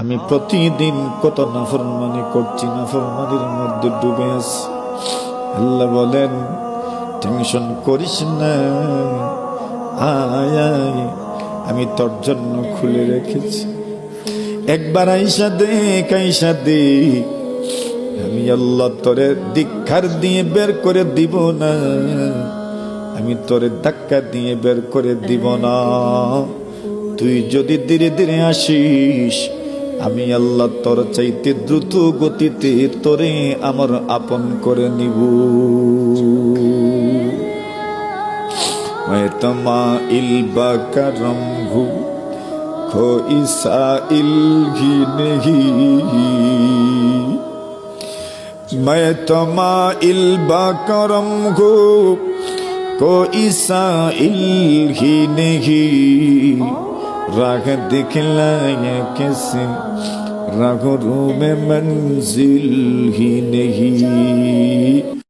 আমি প্রতিদিন কত নাফরমানি করছি, নাফরমানির মধ্যে ডুবে আছি। আল্লাহ বলেন টেনশন করিস না, আয় আয়, আমি তোর জন্য খুলে রেখেছি। একবার আইসা দেখ, আইসা দেখ, আমি আল্লাহ তোরে ধিক্কার দিয়ে বের করে দিব না, আমি তোরে ধাক্কা দিয়ে বের করে দিব না। তুই যদি ধীরে ধীরে আসিস, আমি আল্লাহ তোর চাইতে দ্রুত গতিতে তোরে আমার আপন করে নিব। मैं तमाइल बकरम हूँ, कोई साइल ही नहीं। मैं तमाइल बकरम हूँ, कोई साइल ही नहीं। राह दिखलाया कैसे, राहों में मंजिल ही नहीं।